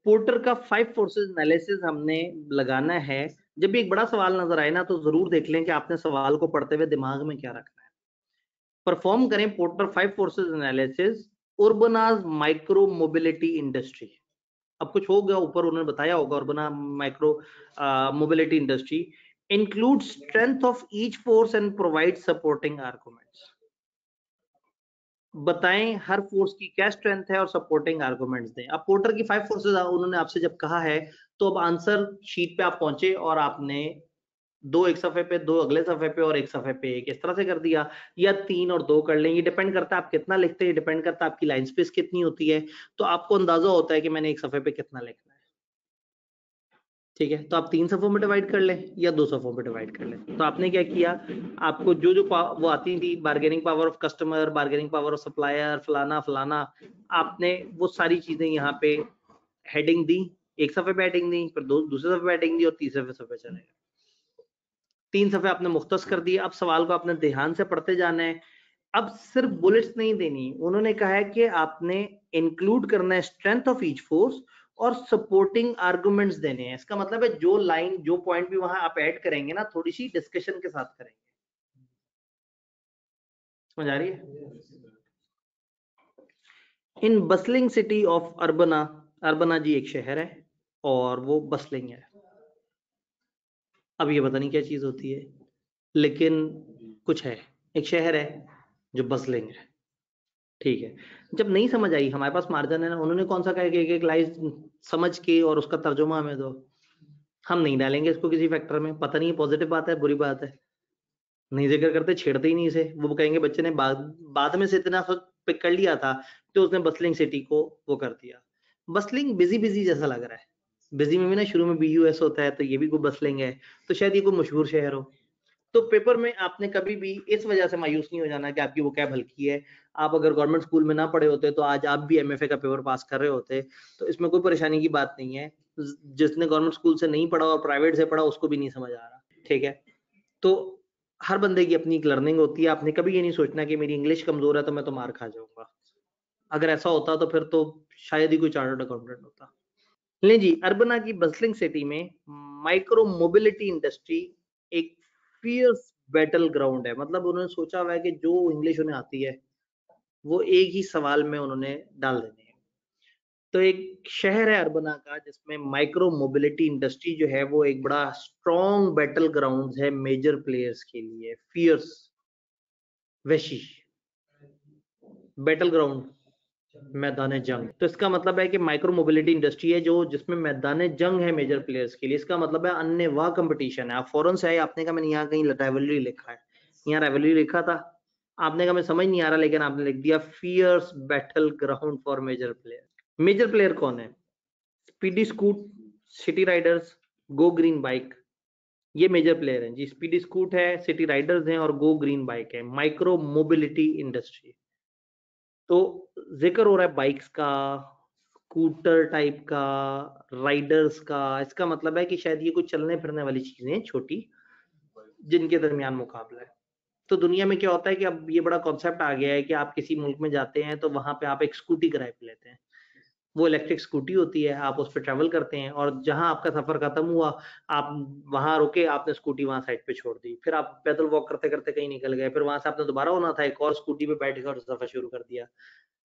Porter का 5 forces analysis हमने लगाना है। जब भी एक बड़ा सवाल नजर आए ना तो जरूर देख लें कि आपने सवाल को पढ़ते हुए दिमाग में क्या रखना है। परफॉर्म करें Porter 5 forces analysis Urbana's micro mobility industry. अब कुछ हो गया ऊपर उन्होंने बताया होगा। Urbana micro mobility industry include strength of each force and provide supporting arguments. बताएं हर फोर्स की क्या स्ट्रेंथ है और सपोर्टिंग आर्गुमेंट्स दें। अब पोर्टर की 5 फोर्सेस उन्होंने आपसे जब कहा है तो अब आंसर शीट पे आप पहुंचे और आपने 2 एक सफे पे, 2 अगले सफे पे और एक सफे पे एक इस तरह से कर दिया, या 3 और 2 कर लें। ये डिपेंड करता है आप कितना लिखते हैं, डिपेंड करता है आपकी लाइन स्पेस कितनी होती है, तो आपको अंदाजा होता है कि मैंने एक सफे पे कितना लिखना है। ठीक है, तो आप 3 सफों में डिवाइड कर लें या 2 सफों में डिवाइड कर लें। तो आपने क्या किया, आपको जो जो वो आती थी, bargaining power of customer, bargaining power of supplier, फलाना फलाना, आपने वो सारी चीजें यहाँ पे हेडिंग दी। एक सफे पे हेडिंग दी, फिर दूसरे सफे पे हेडिंग दी और तीसरे सफे चले गए। 3 सफे आपने मुख्तस कर दिए। अब सवाल को आपने ध्यान से पढ़ते जाना है। अब सिर्फ बुलेट्स नहीं देनी, उन्होंने कहा है कि आपने इंक्लूड करना है स्ट्रेंथ ऑफ ईच फोर्स और सपोर्टिंग आर्गुमेंट्स देने हैं। इसका मतलब है जो लाइन जो पॉइंट भी वहां आप ऐड करेंगे ना, थोड़ी सी डिस्कशन के साथ करेंगे। समझ आ रही है? इन बसलिंग सिटी ऑफ अर्बना, अर्बना जी एक शहर है और वो बसलिंग है। अब ये पता नहीं क्या चीज होती है, लेकिन कुछ है, एक शहर है जो बसलिंग है। ठीक है, जब नहीं समझ आई, हमारे पास मार्जिन है ना, उन्होंने कौन सा कहा कि एक लाइन समझ के और उसका तर्जुमा हमें दो। हम नहीं डालेंगे इसको किसी फैक्टर में, पता नहीं पॉजिटिव बात है बुरी बात है, नहीं जिक्र करते, छेड़ते ही नहीं इसे। वो कहेंगे बच्चे ने बाद में से इतना पिक कर लिया था तो उसने बसलिंग सिटी को वो कर दिया। बसलिंग बिजी बिजी जैसा लग रहा है, बिजी में भी ना शुरू में BUS होता है, तो ये भी कोई बसलिंग है, तो शायद ये कोई मशहूर शहर हो। तो पेपर में आपने कभी भी इस वजह से मायूस नहीं हो जाना कि आपकी वो कैब हल्की है। आप अगर गवर्नमेंट स्कूल में ना पढ़े होते तो आज आप भी MFA का पेपर पास कर रहे होते, तो इसमें कोई परेशानी की बात नहीं है। जिसने गवर्नमेंट स्कूल से नहीं पढ़ा और प्राइवेट से पढ़ा उसको भी नहीं समझ आ रहा। ठीक है, तो हर बंदे की अपनी एक लर्निंग होती है। आपने कभी ये नहीं सोचना कि मेरी इंग्लिश कमजोर है तो मैं तो मार खा जाऊंगा। अगर ऐसा होता तो फिर तो शायद ही कोई चार्टर्ड अकाउंटेंट होता। ले जी, अर्बना की बसलिंग सिटी में माइक्रो मोबिलिटी इंडस्ट्री एक फियर्स बैटल ग्राउंड है। मतलब उन्होंने सोचा हुआ है कि जो इंग्लिश उन्हें आती है वो एक ही सवाल में उन्होंने डाल देनी है। तो एक शहर है अर्बना का जिसमें माइक्रो मोबिलिटी इंडस्ट्री जो है वो एक बड़ा स्ट्रॉन्ग बैटल ग्राउंड है मेजर प्लेयर्स के लिए। फियर्स, वैशी, बैटल ग्राउंड, मैदान जंग। तो इसका मतलब है कि माइक्रो मोबिलिटी इंडस्ट्री है जो जिसमें मैदान जंग है मेजर प्लेयर्स के लिए। इसका मतलब है अन्य वाह कंपटीशन है। आप फौरन से आए, आपने कहा मैंने यहाँ कहीं राइवलरी लिखा है, यहाँ राइवलरी लिखा था, आपने कहा मैं समझ नहीं आ रहा, लेकिन आपने लिख दिया fierce battle ground for major player. Major player कौन है? Speedy scoot, city riders, go green bike, ये मेजर प्लेयर हैं जी। स्पीडी स्कूट है, सिटी राइडर्स हैं और गो ग्रीन बाइक है। माइक्रो मोबिलिटी इंडस्ट्री, तो जिक्र हो रहा है बाइक्स का, स्कूटर टाइप का, राइडर्स का। इसका मतलब है कि शायद ये कुछ चलने फिरने वाली चीजें छोटी जिनके दरमियान मुकाबला है। तो दुनिया में क्या होता है कि अब ये बड़ा कॉन्सेप्ट आ गया है कि आप किसी मुल्क में जाते हैं तो वहां पे आप एक स्कूटी किराए पे लेते हैं। वो इलेक्ट्रिक स्कूटी होती है, आप उस पर ट्रैवल करते हैं और जहां आपका सफर खत्म हुआ आप वहां रुके, आपने स्कूटी वहां साइड पे छोड़ दी, फिर आप पैदल वॉक करते करते कहीं निकल गए, फिर वहां से आपने दोबारा होना था, एक और स्कूटी पे बैठ के और सफर शुरू कर दिया।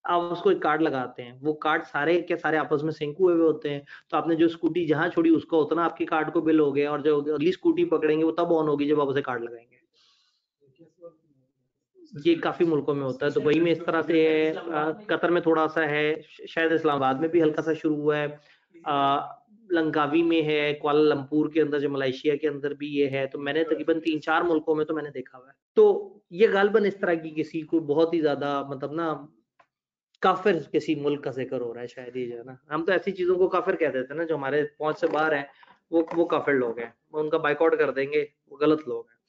आप उसको एक कार्ड लगाते हैं, वो कार्ड सारे के सारे आपस में सिंक हुए हुए होते हैं। तो आपने जो स्कूटी जहां छोड़ी उसका उतना आपके कार्ड को बिल हो गया, और जो अगली स्कूटी पकड़ेंगे वो तब ऑन होगी जब आप उसे कार्ड लगाएंगे। ये काफी मुल्कों में होता है। दुबई में इस तरह से है, कतर में थोड़ा सा है, शायद इस्लामाबाद में भी हल्का सा शुरू हुआ है, लंकावी में है, कुआलालंपुर के अंदर जो मलेशिया के अंदर भी ये है। तो मैंने तकरीबन 3-4 मुल्कों में तो मैंने देखा हुआ है। तो ये गालबन इस तरह की किसी को बहुत ही ज्यादा मतलब ना काफिर किसी मुल्क का जिक्र हो रहा है शायद ये जो है ना। हम तो ऐसी चीजों को काफिर कह देते हैं ना जो हमारे पहुंच से बाहर है, वो काफिर लोग हैं, उनका बाइकआउट कर देंगे, वो गलत लोग हैं।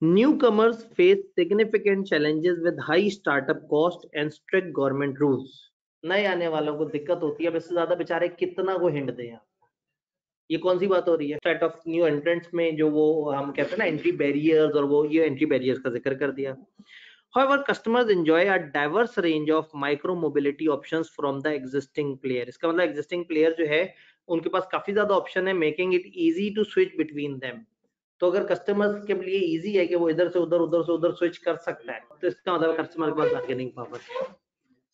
Newcomers face significant challenges with high startup cost and strict government rules. नए आने वालों को दिक्कत होती है। अब इससे ज्यादा बेचारे कितना को हिंट दें आप? ये कौन सी बात हो रही है? सेट ऑफ न्यू एंट्रेंट्स में जो वो हम कहते हैं ना एंट्री बैरियर्स, और वो ये एंट्री बैरियर्स का जिक्र कर दिया। However, customers enjoy a diverse range of micro mobility options from the existing player. इसका मतलब existing player जो है उनके पास काफी ज्यादा ऑप्शन है, making it easy to switch between them. तो अगर कस्टमर्स के लिए इजी है कि वो इधर से उधर स्विच कर सकता है, तो इसका मतलब कस्टमर के पास बार्गेनिंग पावर है।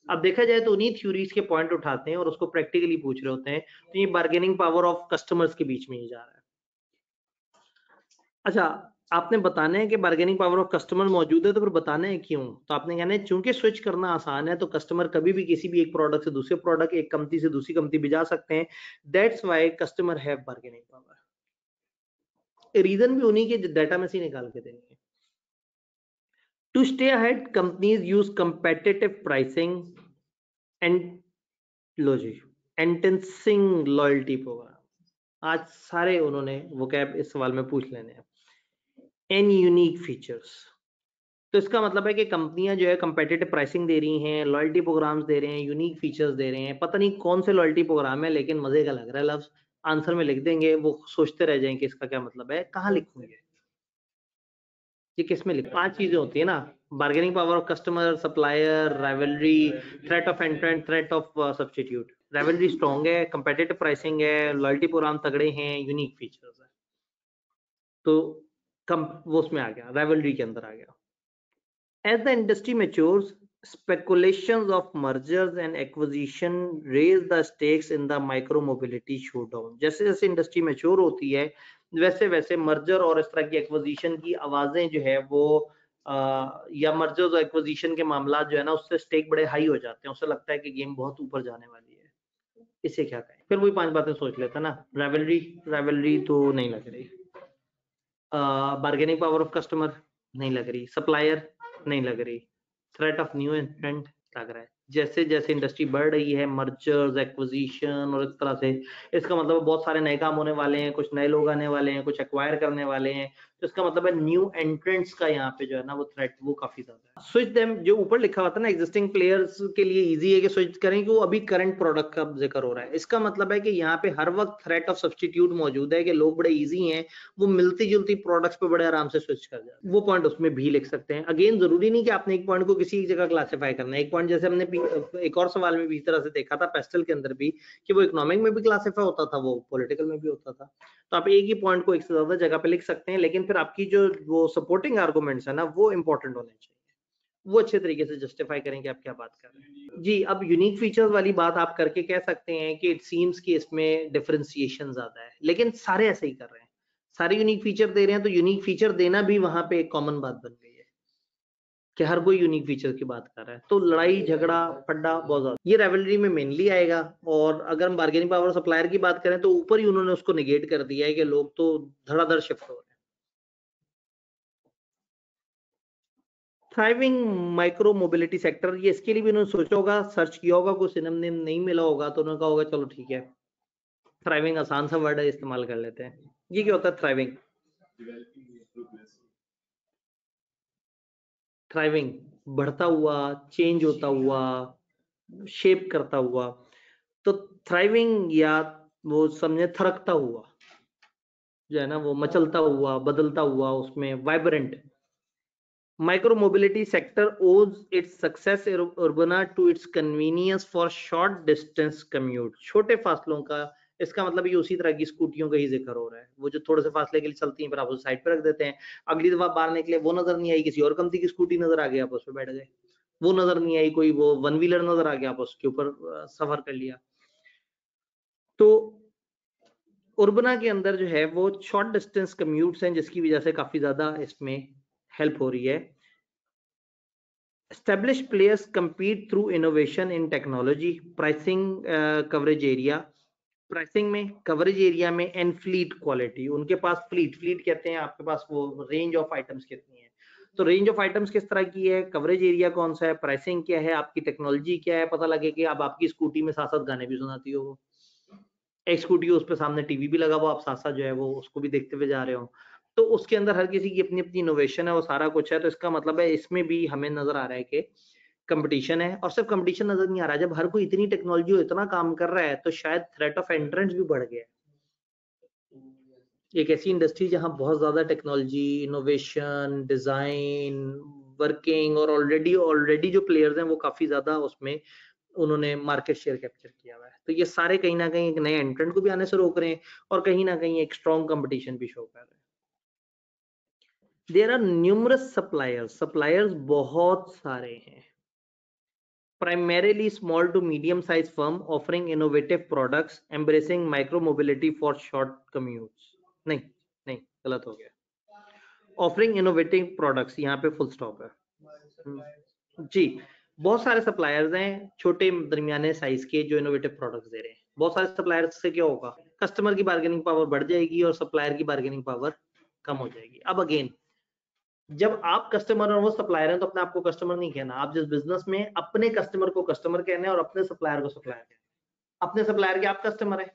अब देखा जाए तो उन्हीं थ्योरीज के पॉइंट उठाते हैं और उसको प्रैक्टिकली पूछ रहे होते हैं, तो ये बार्गेनिंग पावर ऑफ कस्टमर्स के बीच में ही जा रहा है। अच्छा, आपने बताना है कि बार्गेनिंग पावर ऑफ कस्टमर मौजूद है, तो फिर बताना है क्यों? तो आपने कहना है चूंकि स्विच करना आसान है, तो कस्टमर कभी भी किसी भी एक प्रोडक्ट से दूसरे प्रोडक्ट, एक कंपनी से दूसरी कंपनी भी जा सकते हैं। That's why customer have bargaining power. Reason भी उन्हीं के डाटा में से निकाल के देंगे। To stay ahead, companies use competitive pricing and enhancing loyalty program. आज सारे उन्होंने vocab इस सवाल में पूछ लेने हैं। And unique features. तो इसका मतलब है कि कंपनियां जो है competitive pricing दे रही हैं, loyalty programs दे रहे हैं, unique features दे रहे हैं। पता नहीं कौन से loyalty program है, लेकिन मजे का लग रहा है लफ्ज। आंसर में लिख देंगे, वो सोचते रह जाएंगे इसका क्या मतलब है, कहाँ लिखूंगे, ये किस में लिख। 5 चीजें होती है ना, bargaining power of customer, supplier, rivalry, threat of एंट्रेंट, threat of substitute. Rivalry strong है, कंपेटिटिव प्राइसिंग है, लॉयल्टी प्रोग्राम तगड़े हैं, यूनिक फीचर्स है, तो वो उसमें आ गया, राइवलरी के अंदर आ गया। As the industry matures, speculations of mergers and acquisition raise the stakes in the micro mobility showdown. जैसे जैसे इंडस्ट्री मैच्योर होती है, वैसे वैसे मर्जर और इस तरह की एक्विजिशन की आवाजें जो है वो या मर्जर्स और एक्विजिशन के मामला जो है ना, उससे स्टेक बड़े हाई हो जाते हैं, उससे लगता है कि गेम बहुत ऊपर जाने वाली है। इसे क्या कहें? फिर वही 5 बातें सोच लेते हैं ना। राइवलरी तो नहीं लग रही, बार्गेनिंग पावर ऑफ कस्टमर नहीं लग रही, सप्लायर नहीं लग रही, थ्रेट ऑफ न्यू एंट्रेंट लग रहा है। जैसे जैसे इंडस्ट्री बढ़ रही है, मर्जर्स, एक्विजिशन और इस तरह से, इसका मतलब बहुत सारे नए काम होने वाले हैं, कुछ नए लोग आने वाले हैं, कुछ एक्वायर करने वाले हैं, तो इसका मतलब है न्यू एंट्रेंट्स का यहाँ पे जो है ना वो थ्रेट वो काफी ज्यादा है। स्विच देम जो ऊपर लिखा हुआ था ना, एग्जिस्टिंग प्लेयर्स के लिए इजी है कि स्विच करें, कि वो अभी करंट प्रोडक्ट का जिक्र हो रहा है। इसका मतलब है कि यहाँ पे हर वक्त थ्रेट ऑफ सब्स्टिट्यूट मौजूद है, कि लोग बड़े इजी हैं, वो मिलती जुलती प्रोडक्ट्स पे बड़े आराम से स्विच कर जाते हैं। वो पॉइंट उसमें भी लिख सकते हैं। अगेन जरूरी नहीं कि आपने एक पॉइंट को किसी एक जगह क्लासिफाई करना है। एक पॉइंट जैसे हमने एक और सवाल में भी इस तरह से देखा था, पेस्टल के अंदर भी, कि वो इकोनॉमिक में भी क्लासिफाई होता था, वो पॉलिटिकल में भी होता था। तो आप एक ही पॉइंट को एक से ज्यादा जगह पे लिख सकते हैं, लेकिन फिर आपकी जो वो सपोर्टिंग आर्गुमेंट्स है ना, वो इंपॉर्टेंट होने चाहिए, वो अच्छे तरीके से जस्टिफाई करें कि आप क्या बात कर रहे हैं। जी, अब यूनिक फीचर्स वाली बात आप करके कह सकते हैं कि इट सीम्स कि इसमें डिफरेंशिएशन ज्यादा है, लेकिन सारे ऐसे ही कर रहे हैं, सारे यूनिक फीचर दे रहे हैं, तो यूनिक फीचर देना भी वहां पे एक कॉमन बात बन गई है कि हर कोई यूनिक फीचर की बात कर रहा है, तो लड़ाई झगड़ा फड्डा बहुत ज्यादा ये राइवलरी में मेनली आएगा। और अगर हम बार्गेनिंग पावर सप्लायर की बात करें, तो ऊपर ही उन्होंने उसको निगेट कर दिया है कि लोग तो धड़ाधड़ शिफ्ट हो रहे हैं। थ्राइविंग माइक्रो मोबिलिटी सेक्टर, ये इसके लिए भी उन्होंने सोचा होगा, सर्च किया होगा, कुछ सिनोनिम नहीं मिला होगा, तो उन्होंने कहा होगा चलो ठीक है, थ्राइविंग आसान सा वर्ड है, इस्तेमाल कर लेते हैं। ये क्या होता है थ्राइविंग? थ्राइविंग बढ़ता हुआ, चेंज होता हुआ, शेप करता हुआ, तो थ्राइविंग या वो समझे थरकता हुआ जो है ना, वो मचलता हुआ, बदलता हुआ, उसमें vibrant. Micro mobility sector owes its success urbana to its convenience for short distance commute. छोटे फासलों का, इसका मतलब ये उसी तरह की स्कूटियों का ही जिक्र हो रहा है, वो जो थोड़े से फासले के लिए चलती हैं, फिर आप उस साइड पे रख देते हैं, अगली दफा बाहर निकले वो नजर नहीं आई, किसी और कंपनी की स्कूटी नजर आ गई, आप उस पर बैठ गए, वो नजर नहीं आई, कोई वो वन व्हीलर नजर आ गया, आप उसके ऊपर सफर कर लिया। तो उर्बना के अंदर जो है वो शॉर्ट डिस्टेंस कम्यूट्स हैं, जिसकी वजह से काफी ज्यादा इसमें हेल्प हो रही है। Established players compete through innovation in technology, pricing, coverage area, pricing में, कवरेज एरिया में, एंड फ्लीट क्वालिटी। उनके पास फ्लीट कहते हैं, आपके पास वो रेंज ऑफ आइटम्स कितनी है, तो रेंज ऑफ आइटम्स किस तरह की है, कवरेज एरिया कौन सा है, प्राइसिंग क्या है, आपकी टेक्नोलॉजी क्या है, पता लगे कि अब आपकी स्कूटी में साथ साथ गाने भी सुनाती हो, वो एक स्कूटी उस पर सामने टीवी भी लगा हुआ, आप साथ साथ जो है वो उसको भी देखते हुए जा रहे हो, तो उसके अंदर हर किसी की अपनी अपनी इनोवेशन है, वो सारा कुछ है। तो इसका मतलब है इसमें भी हमें नजर आ रहा है कि कंपटीशन है, और सिर्फ कंपटीशन नजर नहीं आ रहा है, जब हर कोई इतनी टेक्नोलॉजी और इतना काम कर रहा है, तो शायद थ्रेट ऑफ एंट्रेंस भी बढ़ गया है। एक ऐसी इंडस्ट्री जहां बहुत ज्यादा टेक्नोलॉजी, इनोवेशन, डिजाइन, वर्किंग और ऑलरेडी जो प्लेयर्स हैं वो काफी ज्यादा उसमें उन्होंने मार्केट शेयर कैप्चर किया हुआ है। तो ये सारे कहीं ना कहीं एक नए एंट्रेंट को भी आने से रोक रहे हैं और कहीं ना कहीं एक स्ट्रॉन्ग कंपटीशन भी शो कर रहे हैं। देयर आर न्यूमरस सप्लायर्स बहुत सारे हैं, primarily small to medium sized firm offering innovative products embracing micro mobility for short commutes। नहीं नहीं, गलत हो गया, offering innovative products, यहाँ पे फुल स्टॉप है जी। बहुत सारे सप्लायर्स हैं छोटे दरमियाने साइज के जो इनोवेटिव प्रोडक्ट्स दे रहे हैं। बहुत सारे सप्लायर्स से क्या होगा, कस्टमर की बार्गेनिंग पावर बढ़ जाएगी और सप्लायर की बार्गेनिंग पावर कम हो जाएगी। अब अगेन, जब आप कस्टमर और वो सप्लायर हैं तो अपने आप को कस्टमर नहीं कहना। आप जिस बिजनेस में अपने कस्टमर को कस्टमर कहना है और अपने सप्लायर को सप्लायर कहना है। अपने सप्लायर के आप कस्टमर है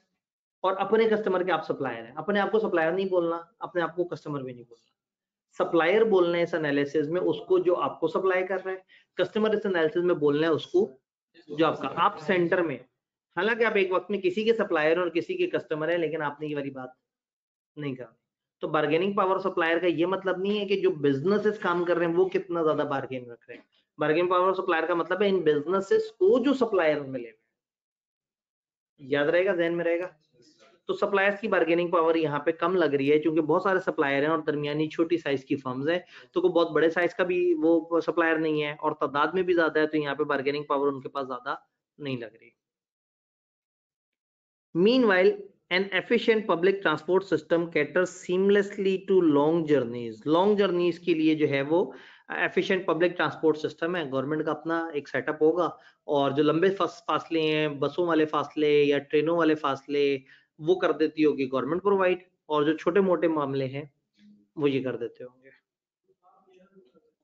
और अपने कस्टमर के आप सप्लायर हैं। अपने आप को सप्लायर नहीं बोलना, अपने आप को कस्टमर भी नहीं बोलना। सप्लायर बोलना है इस एनालिसिस में उसको जो आपको सप्लाई कर रहा है, कस्टमर इस एनालिसिस में बोलना है उसको जो आपका, आप सेंटर में। हालांकि आप एक वक्त में किसी के सप्लायर और किसी के कस्टमर है, लेकिन आपने ये वाली बात नहीं करनी। तो बार्गेनिंग पावर सप्लायर का ये मतलब नहीं है कि जो बिजनेसेस काम कर रहे हैं वो कितना ज्यादा बार्गेन रख रहे हैं। बार्गेनिंग पावर सप्लायर का मतलब है इन बिजनेसेस को जो सप्लायर मिले। याद रहेगा, ध्यान में रहेगा। तो सप्लायर्स की बार्गेनिंग पावर यहाँ पे कम लग रही है क्योंकि बहुत सारे सप्लायर हैं और दरमियानी छोटी साइज की फर्म्स है, तो कोई बहुत बड़े साइज का भी वो सप्लायर नहीं है और तादाद में भी ज्यादा है, तो यहाँ पे बार्गेनिंग पावर उनके पास ज्यादा नहीं लग रही। Meanwhile, an efficient public transport system caters seamlessly to long journeys। Long journeys के लिए जो है वो efficient public transport system है। गवर्नमेंट का अपना एक सेटअप होगा और जो लंबे फासले हैं, बसों वाले फासले या ट्रेनों वाले फासले, वो कर देती होगी गवर्नमेंट प्रोवाइड, और जो छोटे मोटे मामले हैं वो ये कर देते होंगे।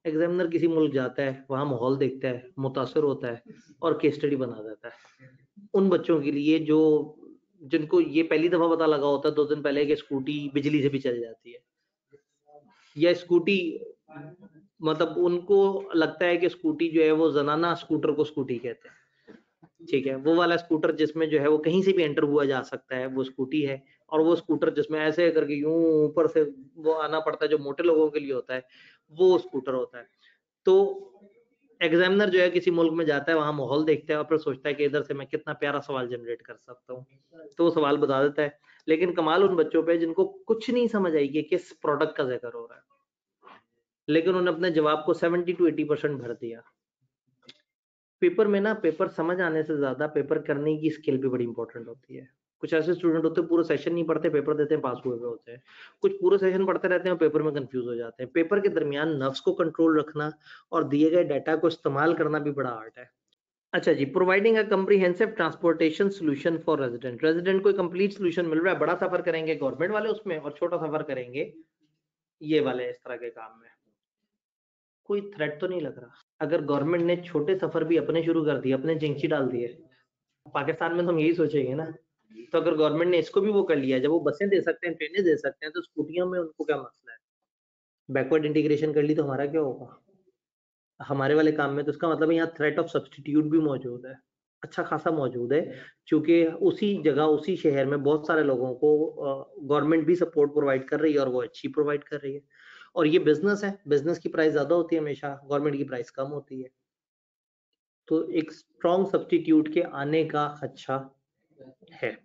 एग्जामिनर किसी मुल्क जाता है, वहां माहौल देखता है, मुतासर होता है और केस स्टडी बना देता है। उन बच्चों के लिए जो जिनको ये पहली दफा पता लगा होता है 2 दिन पहले कि स्कूटी बिजली से भी चल जाती है, या स्कूटी मतलब उनको लगता है कि स्कूटी जो है वो जनाना स्कूटर को स्कूटी कहते हैं, ठीक है, वो वाला स्कूटर जिसमें जो है वो कहीं से भी एंटर हुआ जा सकता है वो स्कूटी है। और वो स्कूटर जिसमें ऐसे करके यूं ऊपर से वो आना पड़ता है जो मोटे लोगों के लिए होता है, वो स्कूटर होता है। तो एग्जामिनर जो है किसी मुल्क में जाता है, वहां माहौल देखता है और फिर सोचता है कि इधर से मैं कितना प्यारा सवाल जनरेट कर सकता हूँ, तो वो सवाल बता देता है। लेकिन कमाल उन बच्चों पे जिनको कुछ नहीं समझ आई कि किस प्रोडक्ट का जिक्र हो रहा है, लेकिन उन्होंने अपने जवाब को 70 to 80% भर दिया। पेपर में ना, पेपर समझ आने से ज्यादा पेपर करने की स्किल भी बड़ी इंपॉर्टेंट होती है। कुछ ऐसे स्टूडेंट होते हैं पूरा सेशन नहीं पढ़ते, पेपर देते हैं, पास हुए होते हैं। कुछ पूरा सेशन पढ़ते रहते हैं, पेपर में कंफ्यूज हो जाते हैं। पेपर के दरमियान नर्व्स को कंट्रोल रखना और दिए गए डाटा को इस्तेमाल करना भी बड़ा आर्ट है। अच्छा जी, providing a comprehensive transportation solution for resident. Resident को कंप्लीट सोल्यूशन मिल रहा है। बड़ा सफर करेंगे गवर्नमेंट वाले उसमें और छोटा सफर करेंगे ये वाले इस तरह के काम में। कोई थ्रेट तो नहीं लग रहा। अगर गवर्नमेंट ने छोटे सफर भी अपने शुरू कर दिए, अपने जिंची डाल दिए, पाकिस्तान में तो हम यही सोचेंगे ना। तो अगर गवर्नमेंट ने इसको भी वो कर लिया, जब वो बसें दे सकते हैं, ट्रेनें दे सकते हैं, तो स्कूटियों में उनको क्या मसला है। बैकवर्ड इंटीग्रेशन कर ली तो हमारा क्या होगा हमारे वाले काम में। तो इसका मतलब यहाँ थ्रेट ऑफ सब्सटीट्यूट भी मौजूद है, अच्छा खासा मौजूद है, क्योंकि उसी जगह उसी शहर में बहुत सारे लोगों को गवर्नमेंट भी सपोर्ट प्रोवाइड कर रही है और वो अच्छी प्रोवाइड कर रही है। और ये बिजनेस है, बिजनेस की प्राइस ज्यादा होती है हमेशा, गवर्नमेंट की प्राइस कम होती है। तो एक स्ट्रॉन्ग सब्सटीट्यूट के आने का अच्छा है।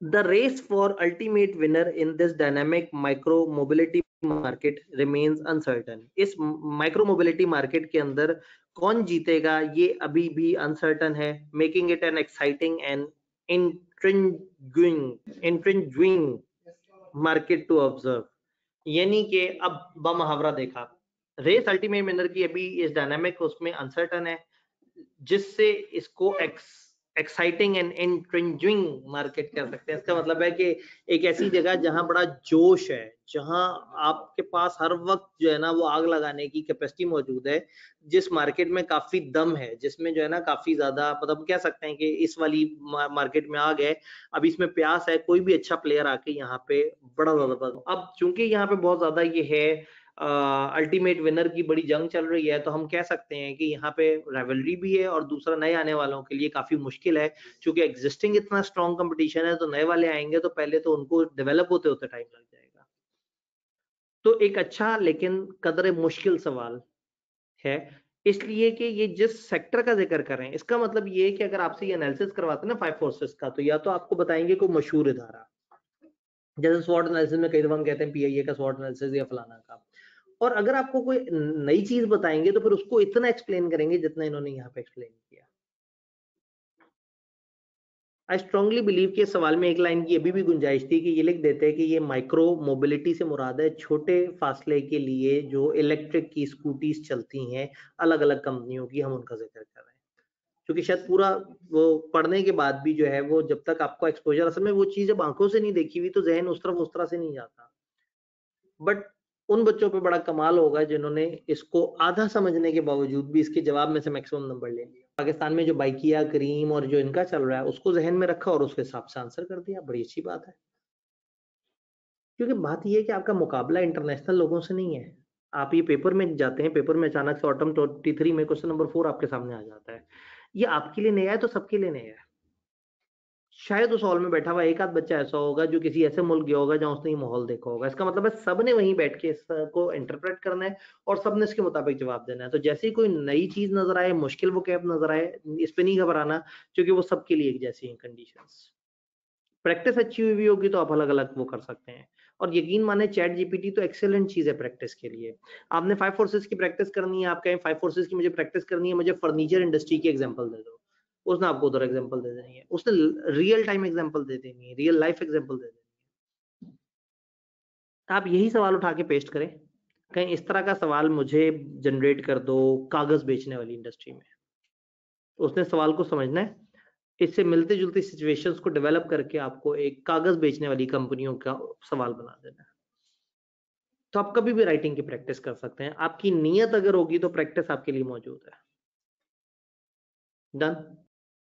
The race for ultimate winner in this dynamic micro mobility market remains uncertain। इस माइक्रो मोबिलिटी मार्केट के अंदर कौन जीतेगा ये अभी भी अनसर्टन है, making it an exciting and intriguing market to observe. यानी कि अब बमुहावरा देखा, रेस अल्टीमेट विनर की अभी इस डायनामिक उसमें अनसर्टन है, जिससे इसको एक्साइटिंग एंड इंट्रिंजिंग मार्केट कह सकते हैं। इसका मतलब है कि एक ऐसी जगह जहां बड़ा जोश है, जहां आपके पास हर वक्त जो है ना वो आग लगाने की कैपेसिटी मौजूद है, जिस मार्केट में काफी दम है, जिसमें जो है ना काफी ज्यादा मतलब कह सकते हैं कि इस वाली मार्केट में आग है, अब इसमें प्यास है, कोई भी अच्छा प्लेयर आके यहाँ पे बड़ा ज्यादा। अब चूंकि यहाँ पे बहुत ज्यादा ये है अल्टीमेट विनर की बड़ी जंग चल रही है, तो हम कह सकते हैं कि यहाँ पे राइवलरी भी है और दूसरा नए आने वालों के लिए काफी मुश्किल है, क्योंकि एग्जिस्टिंग इतना स्ट्रॉन्ग कंपटीशन है, तो नए वाले आएंगे तो पहले तो उनको डेवलप होते होते टाइम लग जाएगा। तो एक अच्छा लेकिन कदरे मुश्किल सवाल है, इसलिए कि ये जिस सेक्टर का जिक्र कर रहे हैं, इसका मतलब ये है कि अगर आपसे ये एनालिसिस करवाते हैं ना 5 फोर्सेस का, तो या तो आपको बताएंगे कोई मशहूर इदारा, जैसे स्वॉट एनालिसिस में कई दफा हम कहते हैं पीआईए का स्वॉट एनालिसिस या फलाना का, और अगर आपको कोई नई चीज बताएंगे तो फिर उसको इतना एक्सप्लेन करेंगे जितना इन्होंने यहाँ पे एक्सप्लेन किया। आई स्ट्रांगली बिलीव कि सवाल में एक लाइन की अभी भी गुंजाइश थी कि ये लिख देते हैं कि ये माइक्रो मोबिलिटी से मुराद है छोटे फासले के लिए जो इलेक्ट्रिक की स्कूटीज चलती हैं अलग अलग कंपनियों की, हम उनका जिक्र कर रहे हैं, क्योंकि शायद पूरा वो पढ़ने के बाद भी जो है वो जब तक आपको एक्सपोजर, असल में वो चीज जब आंखों से नहीं देखी हुई तो जहन उस तरह से नहीं जाता। बट उन बच्चों पे बड़ा कमाल होगा जिन्होंने इसको आधा समझने के बावजूद भी इसके जवाब में से मैक्सिमम नंबर ले लिया। पाकिस्तान में जो बाइकिया, करीम और जो इनका चल रहा है उसको जहन में रखा और उसके हिसाब से आंसर कर दिया, बड़ी अच्छी बात है। क्योंकि बात ये है कि आपका मुकाबला इंटरनेशनल लोगों से नहीं है। आप ये पेपर में जाते हैं, पेपर में अचानक से ऑटम 23 में क्वेश्चन नंबर 4 आपके सामने आ जाता है। ये आपके लिए नया है तो सबके लिए नया है। शायद उस हॉल में बैठा हुआ एक आध बच्चा ऐसा होगा जो किसी ऐसे मुल्क गया होगा जहां उसने ये माहौल देखा होगा। इसका मतलब है सब ने वहीं बैठ के इसको इंटरप्रेट करना है और सब ने इसके मुताबिक जवाब देना है। तो जैसे ही कोई नई चीज नजर आए, मुश्किल वोकैब नजर आए, इस पे नहीं घबराना, क्योंकि वो सबके लिए एक जैसी हैं कंडीशंस। प्रैक्टिस अच्छी हुई होगी तो आप अलग अलग वो कर सकते हैं। और यकीन माने चैट जीपीटी तो एक्सेलेंट चीज है प्रैक्टिस के लिए। आपने 5 फोर्सेस की प्रैक्टिस करनी है, आप कहें 5 फोर्सेस की मुझे प्रैक्टिस करनी है, मुझे फर्नीचर इंडस्ट्री की एग्जांपल दे दो, उसने आपको उधर एग्जांपल दे देनी है, उसने रियल टाइम एग्जांपल दे देनी है, रियल लाइफ एग्जांपल दे देनी है। आप यही सवाल उठा के पेस्ट करें, कहीं इस तरह का सवाल मुझे जनरेट कर दो कागज बेचने वाली इंडस्ट्री में, उसने सवाल को समझना है, इससे मिलते जुलती सिचुएशंस को डेवलप करके आपको एक कागज बेचने वाली कंपनियों का सवाल बना देना है। तो आप कभी भी राइटिंग की प्रैक्टिस कर सकते हैं, आपकी नीयत अगर होगी तो प्रैक्टिस आपके लिए मौजूद है। डन।